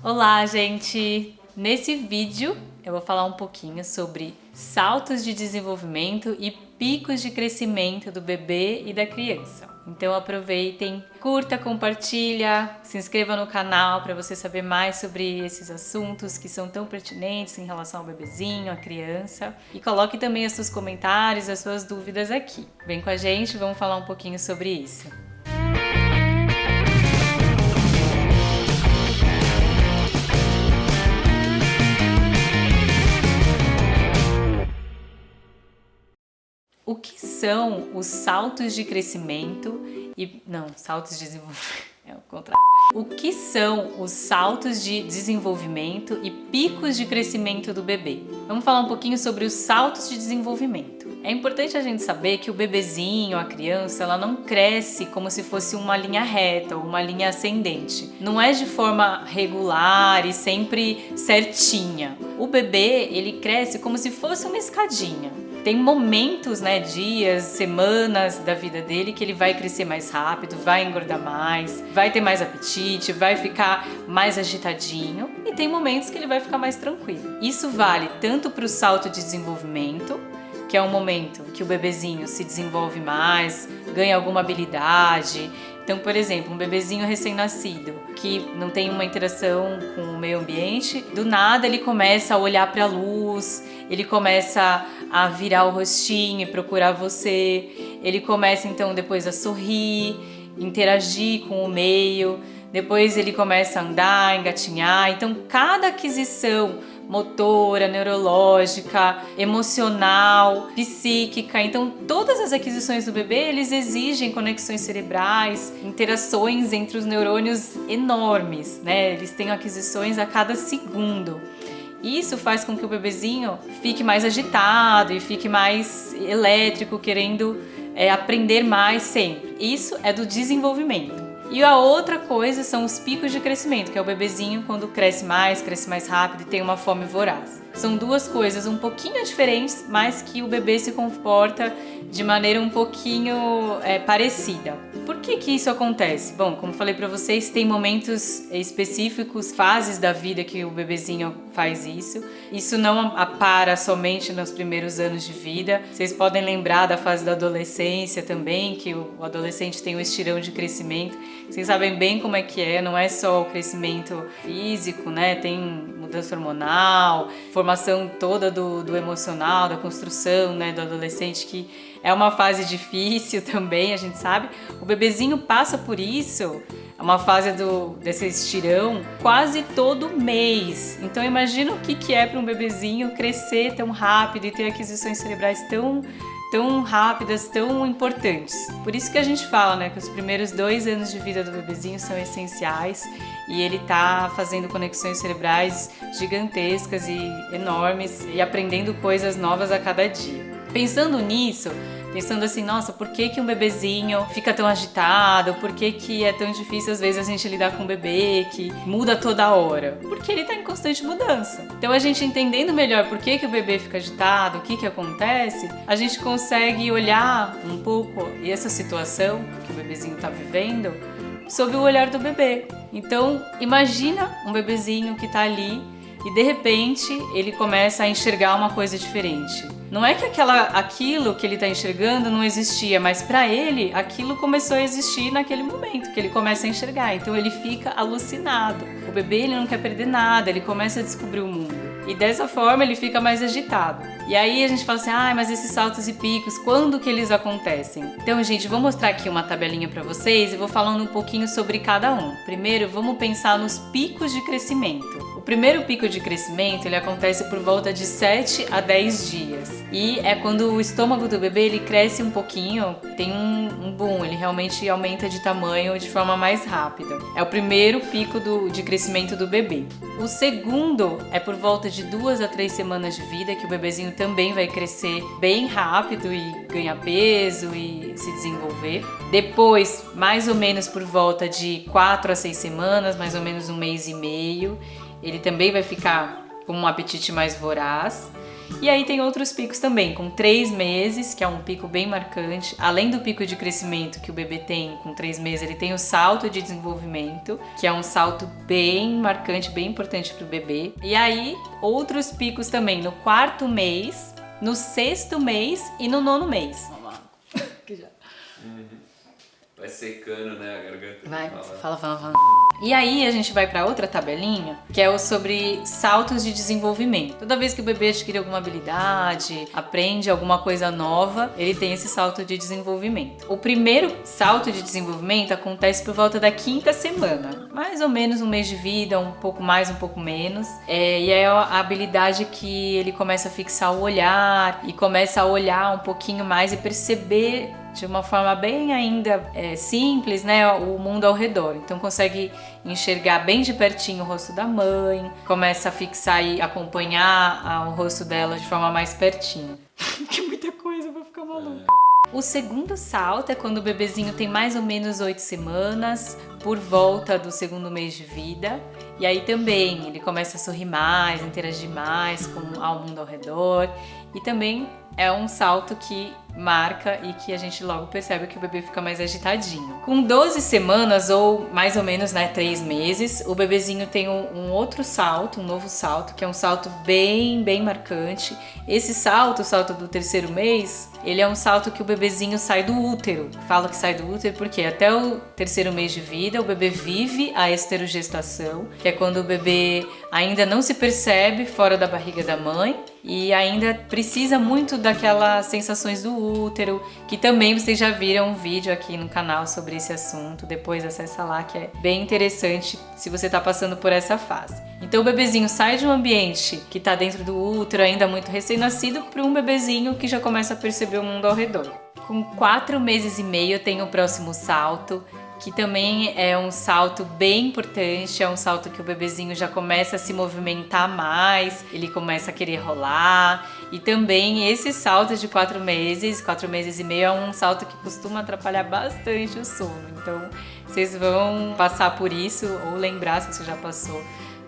Olá, gente! Nesse vídeo eu vou falar um pouquinho sobre saltos de desenvolvimento e picos de crescimento do bebê e da criança. Então aproveitem, curta, compartilha, se inscreva no canal para você saber mais sobre esses assuntos que são tão pertinentes em relação ao bebezinho, à criança. E coloque também os seus comentários, as suas dúvidas aqui. Vem com a gente, vamos falar um pouquinho sobre isso. O que são os saltos de crescimento e... Não, saltos de desenvolvimento, é o contrário. O que são os saltos de desenvolvimento e picos de crescimento do bebê? Vamos falar um pouquinho sobre os saltos de desenvolvimento. É importante a gente saber que o bebezinho, a criança, ela não cresce como se fosse uma linha reta ou uma linha ascendente. Não é de forma regular e sempre certinha. O bebê, ele cresce como se fosse uma escadinha. Tem momentos, dias, semanas da vida dele que ele vai crescer mais rápido, vai engordar mais, vai ter mais apetite, vai ficar mais agitadinho, e tem momentos que ele vai ficar mais tranquilo. Isso vale tanto para o salto de desenvolvimento, que é um momento que o bebezinho se desenvolve mais, ganha alguma habilidade. Então, por exemplo, um bebezinho recém-nascido que não tem uma interação com o meio ambiente, do nada ele começa a olhar para a luz, ele começa a virar o rostinho e procurar você, ele começa então depois a sorrir, interagir com o meio, depois ele começa a andar, engatinhar. Então, cada aquisição motora, neurológica, emocional, psíquica. Então, todas as aquisições do bebê, eles exigem conexões cerebrais, interações entre os neurônios enormes, Eles têm aquisições a cada segundo. Isso faz com que o bebezinho fique mais agitado e fique mais elétrico, querendo aprender mais sempre. Isso é do desenvolvimento. E a outra coisa são os picos de crescimento, que é o bebezinho quando cresce mais rápido e tem uma fome voraz. São duas coisas um pouquinho diferentes, mas que o bebê se comporta de maneira um pouquinho parecida. Por que isso acontece? Bom, como falei para vocês, tem momentos específicos, fases da vida que o bebezinho faz isso. Isso não para somente nos primeiros anos de vida. Vocês podem lembrar da fase da adolescência também, que o adolescente tem um estirão de crescimento. Vocês sabem bem como é que é, não é só o crescimento físico, Tem mudança hormonal, formação toda do emocional, da construção, do adolescente, que é uma fase difícil também, a gente sabe. O bebezinho passa por isso, é uma fase desse estirão, quase todo mês. Então imagina o que é para um bebezinho crescer tão rápido e ter aquisições cerebrais tão rápidas, tão importantes. Por isso que a gente fala, que os primeiros 2 anos de vida do bebezinho são essenciais e ele tá fazendo conexões cerebrais gigantescas e enormes e aprendendo coisas novas a cada dia. Pensando nisso, pensando assim, nossa, por que um bebezinho fica tão agitado? Por que é tão difícil às vezes a gente lidar com um bebê que muda toda hora? Porque ele está em constante mudança. Então a gente entendendo melhor por que o bebê fica agitado, o que acontece, a gente consegue olhar um pouco essa situação que o bebezinho está vivendo sob o olhar do bebê. Então imagina um bebezinho que está ali e de repente ele começa a enxergar uma coisa diferente. Não é que aquilo que ele está enxergando não existia, mas para ele aquilo começou a existir naquele momento que ele começa a enxergar. Então ele fica alucinado. O bebê ele não quer perder nada, ele começa a descobrir o mundo. E dessa forma ele fica mais agitado. E aí a gente fala assim, mas esses saltos e picos, quando que eles acontecem? Então, gente, vou mostrar aqui uma tabelinha para vocês e vou falando um pouquinho sobre cada um. Primeiro, vamos pensar nos picos de crescimento. O primeiro pico de crescimento, ele acontece por volta de 7 a 10 dias. E é quando o estômago do bebê, ele cresce um pouquinho, tem um boom, ele realmente aumenta de tamanho de forma mais rápida. É o primeiro pico de crescimento do bebê. O segundo é por volta de 2 a 3 semanas de vida, que o bebezinho também vai crescer bem rápido e ganhar peso e se desenvolver. Depois, mais ou menos por volta de 4 a 6 semanas, mais ou menos 1 mês e meio, ele também vai ficar com um apetite mais voraz. E aí tem outros picos também, com 3 meses, que é um pico bem marcante. Além do pico de crescimento que o bebê tem com 3 meses, ele tem o salto de desenvolvimento, que é um salto bem marcante, bem importante para o bebê. E aí, outros picos também no 4º mês, no 6º mês e no 9º mês. Vai secando, né, a garganta. Vai, fala. E aí a gente vai para outra tabelinha, que é o sobre saltos de desenvolvimento. Toda vez que o bebê adquire alguma habilidade, aprende alguma coisa nova, ele tem esse salto de desenvolvimento. O primeiro salto de desenvolvimento acontece por volta da 5ª semana, mais ou menos um mês de vida, um pouco mais, um pouco menos. E é a habilidade que ele começa a fixar o olhar e começa a olhar um pouquinho mais e perceber de uma forma bem ainda simples, né, o mundo ao redor. Então consegue enxergar bem de pertinho o rosto da mãe, começa a fixar e acompanhar o rosto dela de forma mais pertinho. Que muita coisa, eu vou ficar maluca. O segundo salto é quando o bebezinho tem mais ou menos 8 semanas, por volta do 2º mês de vida. E aí também ele começa a sorrir mais, interagir mais com o mundo ao redor. E também é um salto que marca e que a gente logo percebe que o bebê fica mais agitadinho. Com 12 semanas ou mais ou menos, né, 3 meses, o bebezinho tem um outro salto, um novo salto, que é um salto bem marcante. Esse salto, o salto do 3º mês, ele é um salto que o bebezinho sai do útero. Falo que sai do útero porque até o 3º mês de vida o bebê vive a esterogestação, que é quando o bebê ainda não se percebe fora da barriga da mãe e ainda precisa muito daquelas sensações do útero, que também vocês já viram um vídeo aqui no canal sobre esse assunto, depois acessa lá, que é bem interessante se você está passando por essa fase. Então o bebezinho sai de um ambiente que está dentro do útero, ainda muito recém-nascido, para um bebezinho que já começa a perceber o mundo ao redor. Com 4 meses e meio tem o próximo salto, que também é um salto bem importante, é um salto que o bebezinho já começa a se movimentar mais, ele começa a querer rolar, e também esse salto de 4 meses e meio é um salto que costuma atrapalhar bastante o sono, então vocês vão passar por isso, ou lembrar se você já passou,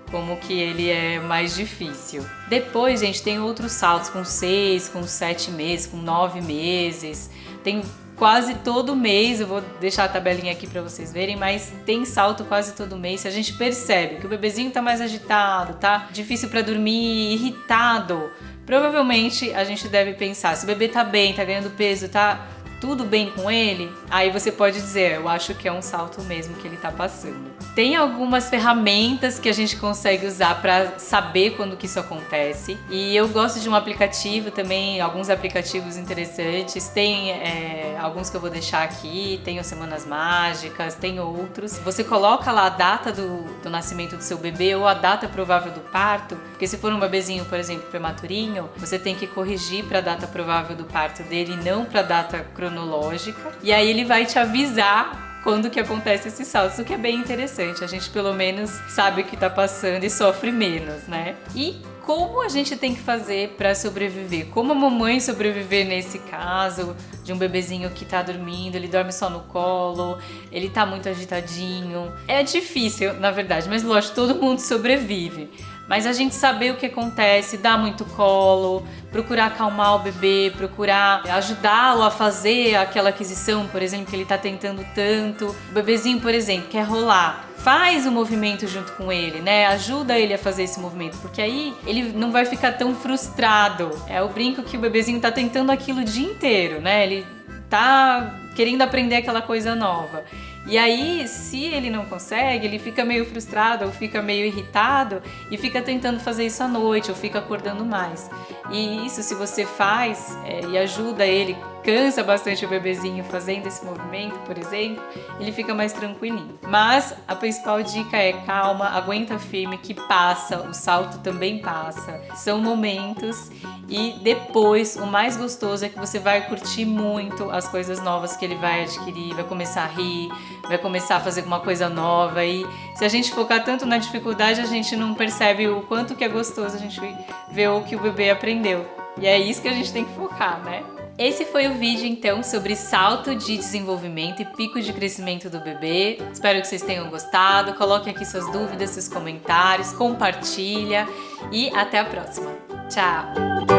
como que ele é mais difícil. Depois, gente, tem outros saltos com 6, com 7 meses, com 9 meses, tem quase todo mês, eu vou deixar a tabelinha aqui para vocês verem, mas tem salto quase todo mês. Se a gente percebe que o bebezinho tá mais agitado, tá difícil para dormir, irritado, provavelmente a gente deve pensar, se o bebê tá bem, tá ganhando peso, tá tudo bem com ele, aí você pode dizer, eu acho que é um salto mesmo que ele tá passando. Tem algumas ferramentas que a gente consegue usar para saber quando que isso acontece. E eu gosto de um aplicativo também, alguns aplicativos interessantes. Tem alguns que eu vou deixar aqui, tem o Semanas Mágicas, tem outros. Você coloca lá a data do nascimento do seu bebê ou a data provável do parto, porque se for um bebezinho, por exemplo, prematurinho, você tem que corrigir para a data provável do parto dele e não para a data cronológica. E aí ele vai te avisar quando que acontece esse salto, o que é bem interessante. A gente pelo menos sabe o que tá passando e sofre menos, né? E como a gente tem que fazer para sobreviver? Como a mamãe sobreviver nesse caso de um bebezinho que tá dormindo, ele dorme só no colo, ele tá muito agitadinho. É difícil, na verdade, mas lógico, todo mundo sobrevive. Mas a gente saber o que acontece, dar muito colo, procurar acalmar o bebê, procurar ajudá-lo a fazer aquela aquisição, por exemplo, que ele tá tentando tanto. O bebezinho, por exemplo, quer rolar. Faz o movimento junto com ele, né? Ajuda ele a fazer esse movimento, porque aí ele não vai ficar tão frustrado. É o brinco que o bebezinho tá tentando aquilo o dia inteiro, né? Ele tá querendo aprender aquela coisa nova. E aí, se ele não consegue, ele fica meio frustrado ou fica meio irritado e fica tentando fazer isso à noite ou fica acordando mais. E isso, se você faz e ajuda ele, cansa bastante o bebezinho fazendo esse movimento, por exemplo, ele fica mais tranquilinho. Mas a principal dica é calma, aguenta firme, que passa, o salto também passa. São momentos e depois o mais gostoso é que você vai curtir muito as coisas novas que ele vai adquirir, vai começar a rir, vai começar a fazer alguma coisa nova e se a gente focar tanto na dificuldade, a gente não percebe o quanto que é gostoso a gente ver o que o bebê aprendeu. E é isso que a gente tem que focar, né? Esse foi o vídeo então sobre salto de desenvolvimento e pico de crescimento do bebê. Espero que vocês tenham gostado. Coloque aqui suas dúvidas, seus comentários, compartilha e até a próxima. Tchau!